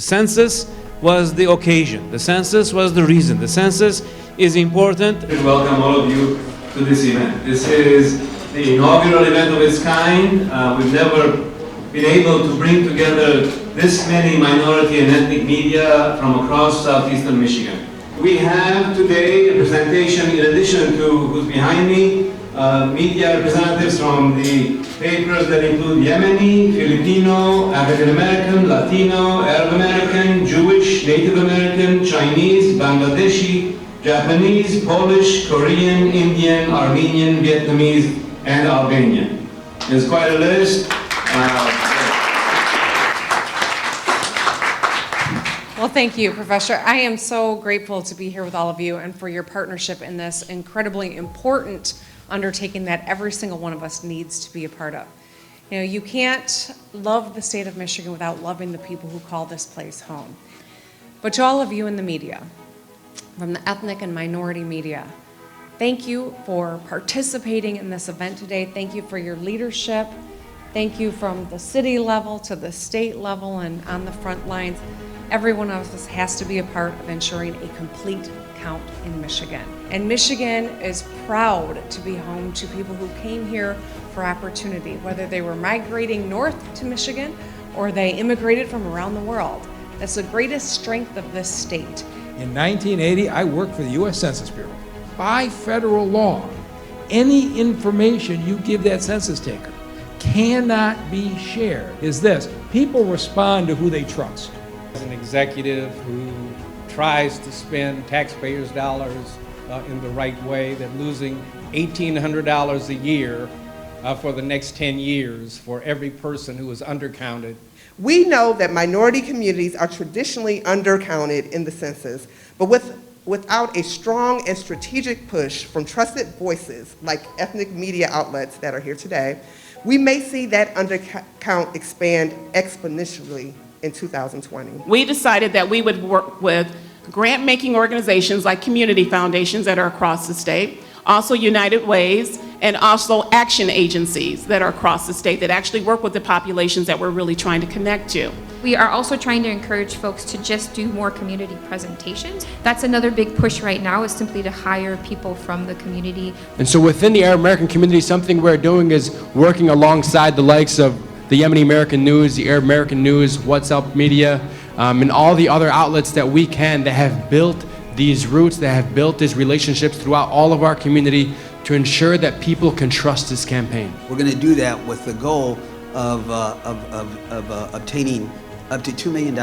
The census was the occasion. The census was the reason. The census is important. We welcome all of you to this event. This is the inaugural event of its kind. We've never been able to bring together this many minority and ethnic media from across southeastern Michigan. We have today a presentation, in addition to who's behind me, media representatives from the papers that include Yemeni, Filipino, African American, Latino, Arab American, Jewish, Native American, Chinese, Bangladeshi, Japanese, Polish, Korean, Indian, Armenian, Vietnamese, and Albanian. There's quite a list. Well, thank you, Professor. I am so grateful to be here with all of you and for your partnership in this incredibly important undertaking that every single one of us needs to be a part of. You know, you can't love the state of Michigan without loving the people who call this place home. But to all of you in the media, from the ethnic and minority media, thank you for participating in this event today. Thank you for your leadership. Thank you from the city level to the state level and on the front lines. Every one of us has to be a part of ensuring a complete count in Michigan. And Michigan is proud to be home to people who came here for opportunity, whether they were migrating north to Michigan or they immigrated from around the world. That's the greatest strength of this state. In 1980, I worked for the U.S. Census Bureau. By federal law, any information you give that census taker cannot be shared. Is this: people respond to who they trust. As an executive who tries to spend taxpayers' dollars in the right way, that losing $1,800 a year for the next 10 years for every person who is undercounted. We know that minority communities are traditionally undercounted in the census, but without a strong and strategic push from trusted voices like ethnic media outlets that are here today, we may see that undercount expand exponentially in 2020. We decided that we would work with grant-making organizations like community foundations that are across the state, also United Ways, and also action agencies that are across the state that actually work with the populations that we're really trying to connect to. We are also trying to encourage folks to just do more community presentations. That's another big push right now, is simply to hire people from the community. And so within the Arab American community, something we're doing is working alongside the likes of the Yemeni American News, the Arab American News, WhatsApp Media, and all the other outlets that we can that have built these roots, that have built these relationships throughout all of our community to ensure that people can trust this campaign. We're going to do that with the goal of obtaining up to $2 million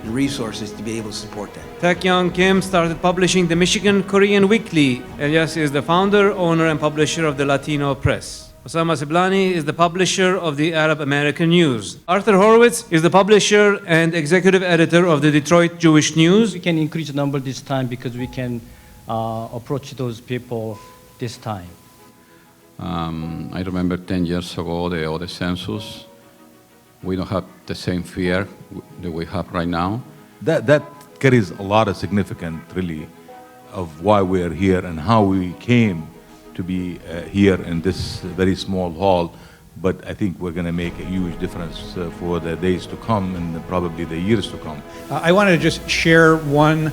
in resources to be able to support that. Tack-Yong Kim started publishing the Michigan Korean Weekly. Elias is the founder, owner, and publisher of the Latino Press. Osama Siblani is the publisher of the Arab American News. Arthur Horwitz is the publisher and executive editor of the Detroit Jewish News. We can increase the number this time because we can approach those people this time. I remember 10 years ago, the census. We don't have the same fear that we have right now. That carries a lot of significance, really, of why we're here and how we came to be here in this very small hall. But I think we're going to make a huge difference for the days to come and probably the years to come. I want to just share one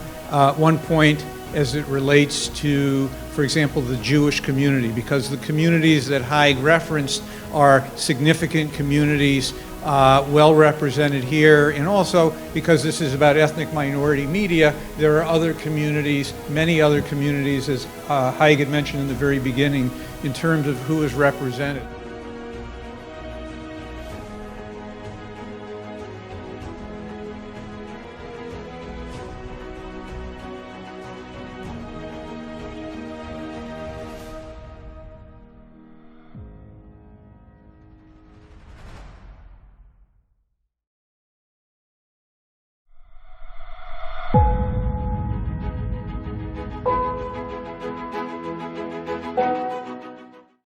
point as it relates to, for example, the Jewish community, because the communities that Hayg referenced are significant communities, well represented here, and also because this is about ethnic minority media, there are other communities, many other communities, as Hayg had mentioned in the very beginning, in terms of who is represented.